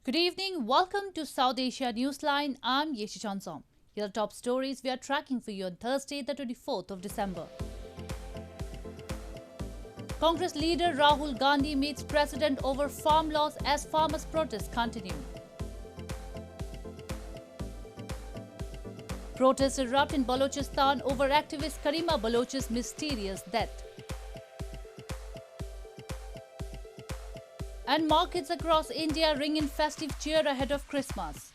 Good evening. Welcome to South Asia Newsline. I'm Yeshi Chansom. Here are the top stories we are tracking for you on Thursday, the 24th of December. Congress leader Rahul Gandhi meets president over farm laws as farmers' protests continue. Protests erupt in Balochistan over activist Karima Baloch's mysterious death. And markets across India ring in festive cheer ahead of Christmas.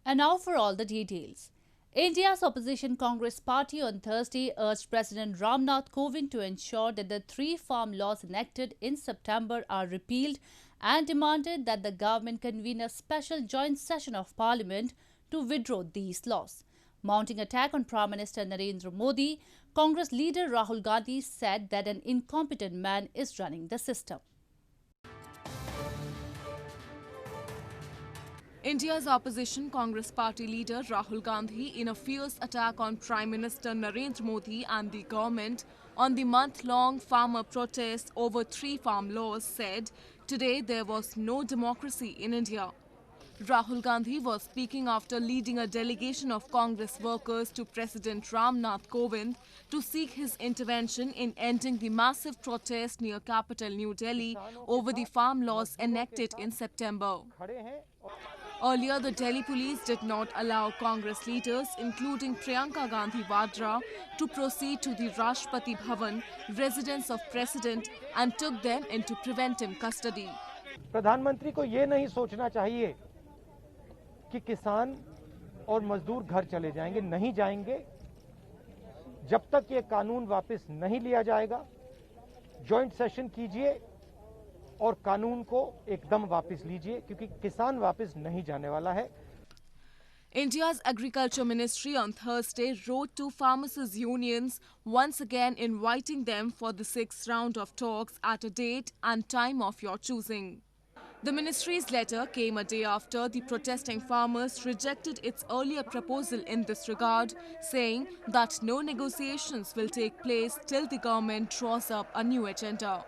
And now for all the details. India's opposition Congress party on Thursday urged President Ramnath Kovind to ensure that the 3 farm laws enacted in September are repealed and demanded that the government convene a special joint session of parliament to withdraw these laws. Mounting attack on Prime Minister Narendra Modi, Congress leader Rahul Gandhi said that an incompetent man is running the system. India's opposition Congress party leader Rahul Gandhi, in a fierce attack on Prime Minister Narendra Modi and the government on the month-long farmer protest over 3 farm laws, said today there was no democracy in India. Rahul Gandhi was speaking after leading a delegation of Congress workers to President Ramnath Kovind to seek his intervention in ending the massive protest near capital New Delhi over the farm laws enacted in September. Earlier, the Delhi police did not allow Congress leaders, including Priyanka Gandhi Vadra, to proceed to the Rashtrapati Bhavan, residence of President, and took them into preventive custody. प्रधानमंत्री को ये नहीं सोचना चाहिए कि किसान और मजदूर घर चले जाएंगे, नहीं जाएंगे जब तक ये कानून वापस नहीं लिया जाएगा। जॉइंट सेशन कीजिए और कानून को एकदम वापस लीजिए क्योंकि किसान वापस नहीं जाने वाला है। India's Agriculture Ministry on Thursday wrote to farmers' unions, once again inviting them for the 6th round of talks at a date and time of your choosing. The ministry's letter came a day after the protesting farmers rejected its earlier proposal in this regard, saying that no negotiations will take place till the government draws up a new agenda.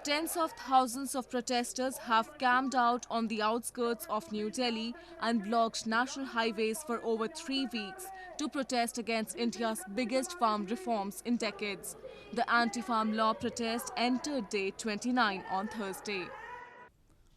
Tens of thousands of protesters have camped out on the outskirts of New Delhi and blocked national highways for over 3 weeks to protest against India's biggest farm reforms in decades. The anti-farm law protest entered day 29 on Thursday.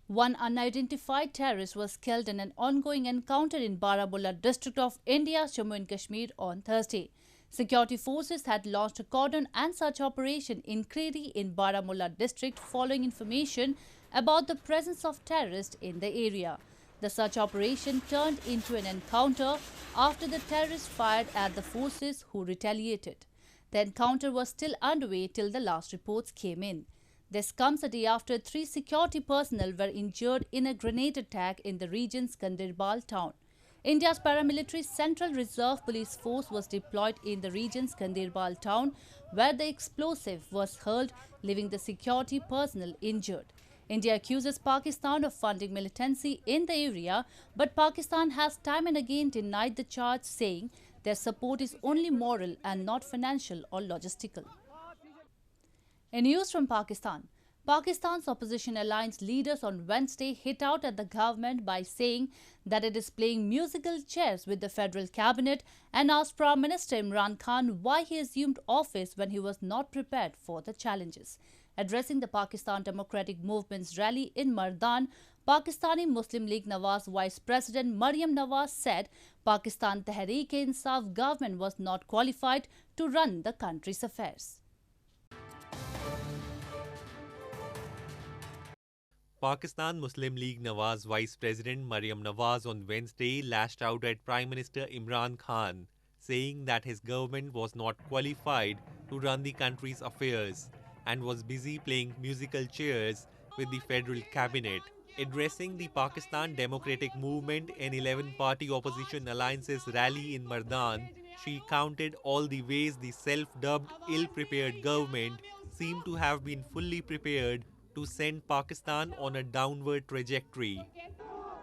One unidentified terrorist was killed in an ongoing encounter in Baramulla district of India's Jammu and Kashmir on Thursday. Security forces had launched a cordon and search operation in Kredi in Baramulla district following information about the presence of terrorists in the area. The search operation turned into an encounter after the terrorists fired at the forces who retaliated. The encounter was still underway till the last reports came in. This comes a day after 3 security personnel were injured in a grenade attack in the region's Ganderbal town. India's paramilitary Central Reserve Police Force was deployed in the region's Ganderbal town, where the explosive was hurled, leaving the security personnel injured. India accuses Pakistan of funding militancy in the area, but Pakistan has time and again denied the charge, saying their support is only moral and not financial or logistical. In news from Pakistan, Pakistan's opposition alliance leaders on Wednesday hit out at the government by saying that it is playing musical chairs with the federal cabinet and asked Prime Minister Imran Khan why he assumed office when he was not prepared for the challenges. Addressing the Pakistan Democratic Movement's rally in Mardan, Pakistani Muslim League Nawaz Vice President Maryam Nawaz said Pakistan Tehreek-e-Insaf government was not qualified to run the country's affairs. Pakistan Muslim League Nawaz Vice President Maryam Nawaz on Wednesday lashed out at Prime Minister Imran Khan, saying that his government was not qualified to run the country's affairs and was busy playing musical chairs with the federal cabinet. Addressing the Pakistan Democratic Movement and 11-party opposition alliance's rally in Mardan, she counted all the ways the self-dubbed ill-prepared government seemed to have been fully prepared to send Pakistan on a downward trajectory.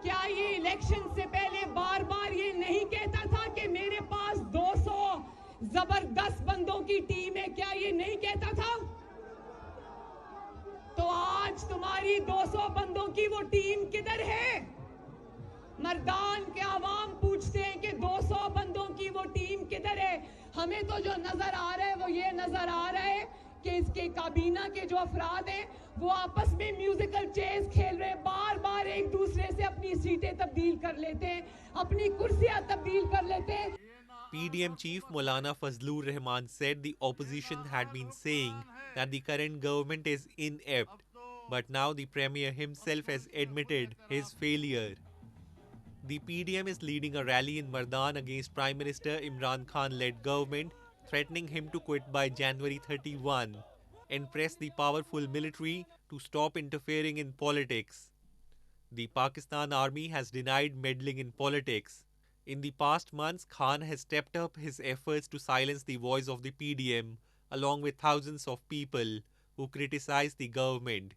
क्या ये election से पहले बार-बार ये नहीं कहता था कि मेरे पास 200 जबरदस्त बंदों की टीम है? क्या ये नहीं कहता था? हमारी 200 बंदों की वो टीम किधर है? मर्दान के आवाम पूछते हैं कि 200 बंदों की वो टीम किधर है? हमें तो जो नजर आ रहा है वो ये नजर आ रहा है कि इसके काबीना के जो अफराद हैं वो आपस में म्यूजिकल चेस खेल रहे हैं, बार बार एक दूसरे से अपनी सीटें तब्दील कर लेते हैं, अपनी कुर्सियां तब्दील कर लेते हैं। PDM chief Maulana Fazlur Rahman said the opposition had been saying that the current government is inept, but now the premier himself has admitted his failure. The PDM is leading a rally in Mardan against Prime Minister Imran Khan-led government, threatening him to quit by January 31 and press the powerful military to stop interfering in politics. The Pakistan Army has denied meddling in politics. In the past months, Khan has stepped up his efforts to silence the voice of the PDM, along with thousands of people who criticize the government.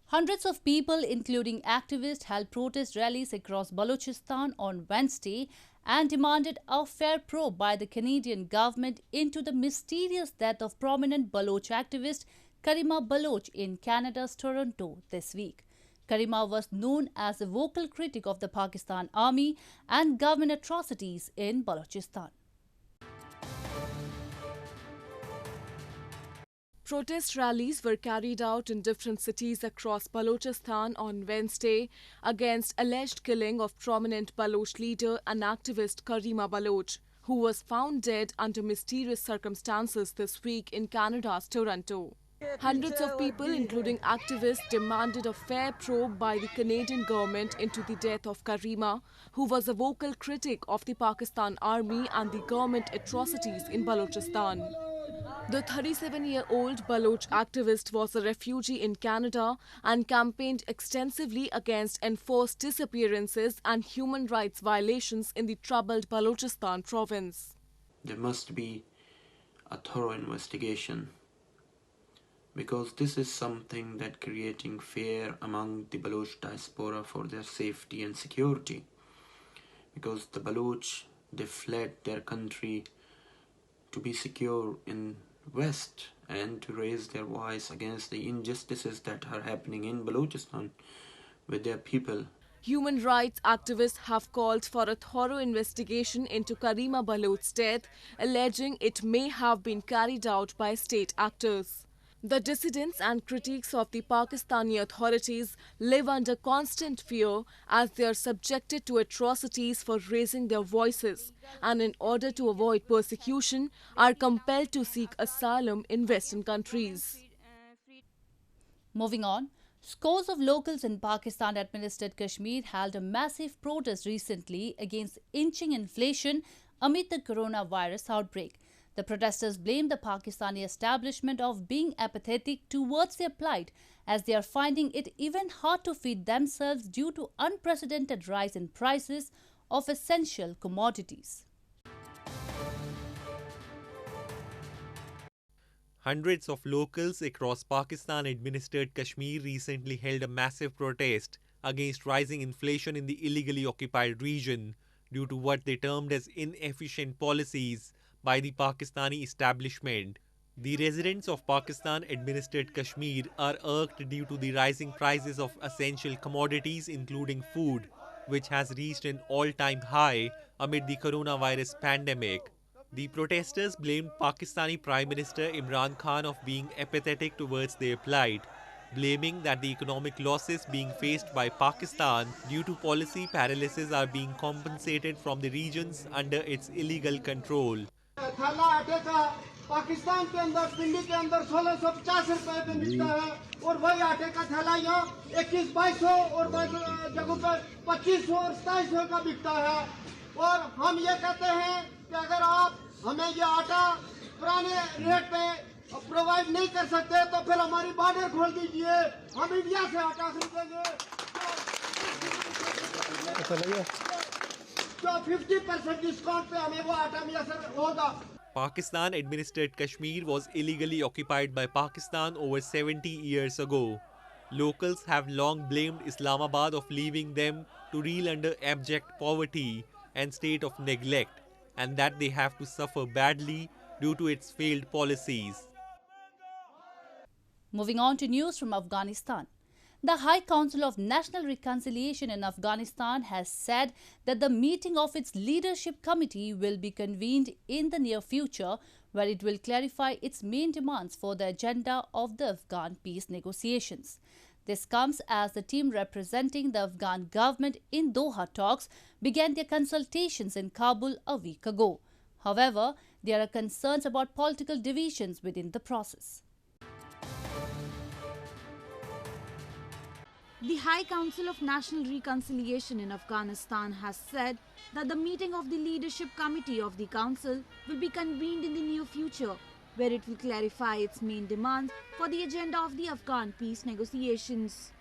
Hundreds of people, including activists, held protest rallies across Balochistan on Wednesday and demanded a fair probe by the Canadian government into the mysterious death of prominent Baloch activist Karima Baloch in Canada's Toronto this week. Karima was known as a vocal critic of the Pakistan Army and government atrocities in Balochistan. Protest rallies were carried out in different cities across Balochistan on Wednesday against alleged killing of prominent Baloch leader and activist Karima Baloch, who was found dead under mysterious circumstances this week in Canada's Toronto. Hundreds of people, including activists, demanded a fair probe by the Canadian government into the death of Karima, who was a vocal critic of the Pakistan Army and the government atrocities in Balochistan. The 37-year-old Baloch activist was a refugee in Canada and campaigned extensively against enforced disappearances and human rights violations in the troubled Balochistan province. There must be a thorough investigation, because this is something that creating fear among the Baloch diaspora for their safety and security. Because the Baloch, they fled their country to be secure in West and to raise their voice against the injustices that are happening in Balochistan with their people. Human rights activists have called for a thorough investigation into Karima Baloch's death, alleging it may have been carried out by state actors. The dissidents and critics of the Pakistani authorities live under constant fear as they are subjected to atrocities for raising their voices, and in order to avoid persecution are compelled to seek asylum in Western countries. Moving on, scores of locals in Pakistan-administered Kashmir held a massive protest recently against inching inflation amid the coronavirus outbreak. The protesters blame the Pakistani establishment of being apathetic towards their plight, as they are finding it even hard to feed themselves due to unprecedented rise in prices of essential commodities. Hundreds of locals across Pakistan-administered Kashmir recently held a massive protest against rising inflation in the illegally occupied region due to what they termed as inefficient policies by the Pakistani establishment. The residents of Pakistan-administered Kashmir are irked due to the rising prices of essential commodities including food, which has reached an all-time high amid the coronavirus pandemic. The protesters blamed Pakistani Prime Minister Imran Khan of being apathetic towards their plight, blaming that the economic losses being faced by Pakistan due to policy paralysis are being compensated from the regions under its illegal control. थैला आटे का पाकिस्तान के अंदर दिल्ली के अंदर 1650 रुपए में मिलता है और वही आटे का थैला यहाँ 2100-2200 और जगहों पर 2500 और 2700 का बिकता है। और हम ये कहते हैं कि अगर आप हमें ये आटा पुराने रेट पे प्रोवाइड नहीं कर सकते तो फिर हमारी बॉर्डर खोल दीजिए, हम इंडिया से आटा खरीदेंगे तो 50% डिस्काउंट पे हमें वो आटा मैसर होगा। Pakistan-administered Kashmir was illegally occupied by Pakistan over 70 years ago. Locals have long blamed Islamabad of leaving them to reel under abject poverty and state of neglect, and that they have to suffer badly due to its failed policies. Moving on to news from Afghanistan. The High Council of National Reconciliation in Afghanistan has said that the meeting of its leadership committee will be convened in the near future, where it will clarify its main demands for the agenda of the Afghan peace negotiations. This comes as the team representing the Afghan government in Doha talks began their consultations in Kabul a week ago. However, there are concerns about political divisions within the process. The High Council of National Reconciliation in Afghanistan has said that the meeting of the Leadership Committee of the Council will be convened in the near future, where it will clarify its main demands for the agenda of the Afghan peace negotiations.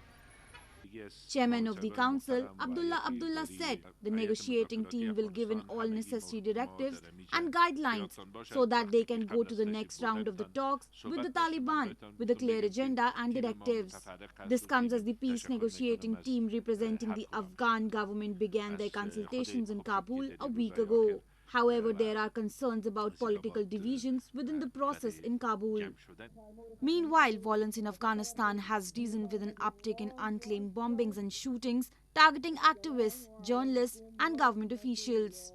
Chairman of the Council, Abdullah said the negotiating team will give in all necessary directives and guidelines so that they can go to the next round of the talks with the Taliban with a clear agenda and directives. This comes as the peace negotiating team representing the Afghan government began their consultations in Kabul a week ago. However, there are concerns about political divisions within the process in Kabul. Meanwhile, violence in Afghanistan has risen with an uptick in unclaimed bombings and shootings targeting activists, journalists and government officials.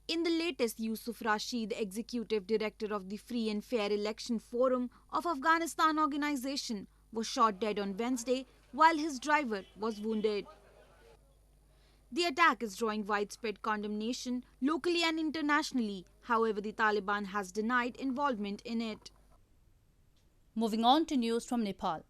In the latest, Yusuf Rashid, executive director of the Free and Fair Election Forum of Afghanistan organization, was shot dead on Wednesday while his driver was wounded. The attack is drawing widespread condemnation locally and internationally. However, the Taliban has denied involvement in it. Moving on to news from Nepal.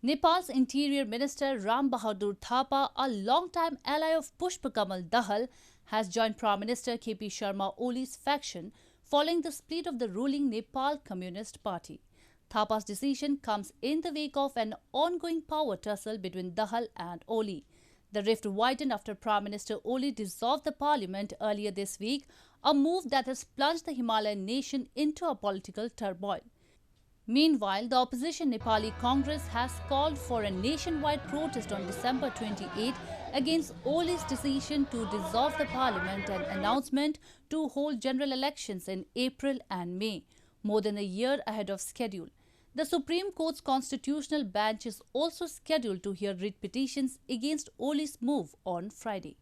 Nepal's Interior Minister Ram Bahadur Thapa, a long-time ally of Pushpa Kamal Dahal, has joined Prime Minister KP Sharma Oli's faction following the split of the ruling Nepal Communist Party. Thapa's decision comes in the wake of an ongoing power tussle between Dahal and Oli. The rift widened after Prime Minister Oli dissolved the parliament earlier this week, a move that has plunged the Himalayan nation into a political turmoil. Meanwhile, the opposition Nepali Congress has called for a nationwide protest on December 28 against Oli's decision to dissolve the parliament and announcement to hold general elections in April and May, more than a year ahead of schedule. The Supreme Court's constitutional bench is also scheduled to hear writ petitions against Oli's move on Friday.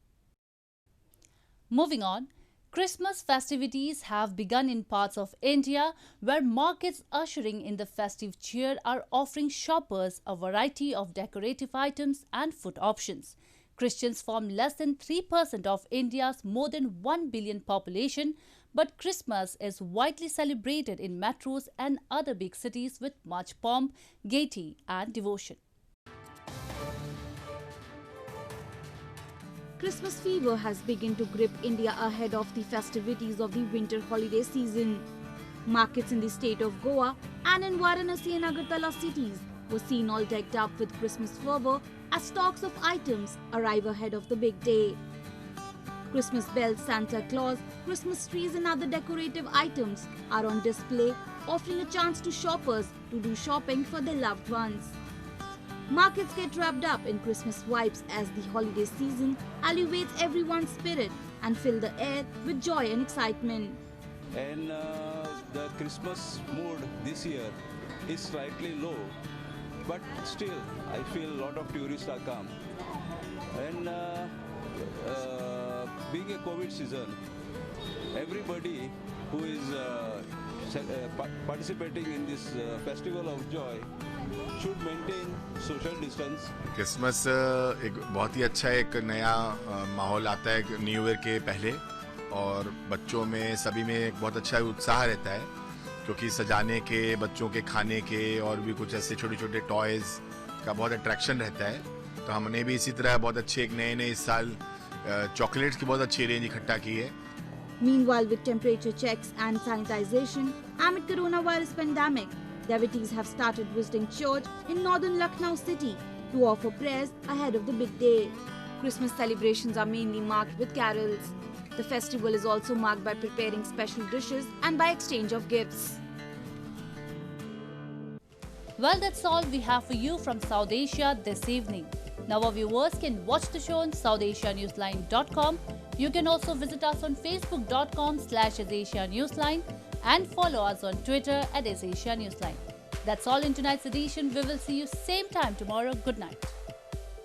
Moving on, Christmas festivities have begun in parts of India where markets ushering in the festive cheer are offering shoppers a variety of decorative items and food options. Christians form less than 3% of India's more than 1 billion population, but Christmas is widely celebrated in metros and other big cities with much pomp, gaiety and devotion. Christmas fever has begun to grip India ahead of the festivities of the winter holiday season. Markets in the state of Goa and in Varanasi and Agartala cities were seen all decked up with Christmas fervor as stocks of items arrive ahead of the big day. Christmas bells, Santa Claus, Christmas trees and other decorative items are on display, offering a chance to shoppers to do shopping for their loved ones. Markets get wrapped up in Christmas vibes as the holiday season elevates everyone's spirit and fill the air with joy and excitement. And the Christmas mood this year is slightly low, but still I feel a lot of tourists are come. And being a COVID season, everybody who is participating in this festival of joy should maintain social distance. Christmas एक बहुत ही अच्छा एक नया माहौल आता है new year के पहले, और बच्चों में सभी में एक बहुत अच्छा उत्साह रहता है क्योंकि सजाने के, बच्चों के खाने के और भी कुछ ऐसे छोटे छोटे टॉयज का बहुत अट्रैक्शन रहता है. तो हमने भी इसी तरह बहुत अच्छे एक नए इस साल चॉकलेट्स की बहुत अच्छी रेंज इकट्ठा की है. Meanwhile, with temperature checks and sanitization amid coronavirus pandemic, devotees have started visiting church in northern Lucknow city to offer prayers ahead of the big day. Christmas celebrations are mainly marked with carols. The festival is also marked by preparing special dishes and by exchange of gifts. Well, that's all we have for you from South Asia this evening. Now our viewers can watch the show on SouthAsiaNewsline.com. You can also visit us on Facebook.com/AsAsiaNewsline and follow us on Twitter @AsAsiaNewsline. That's all in tonight's edition. We will see you same time tomorrow. Good night.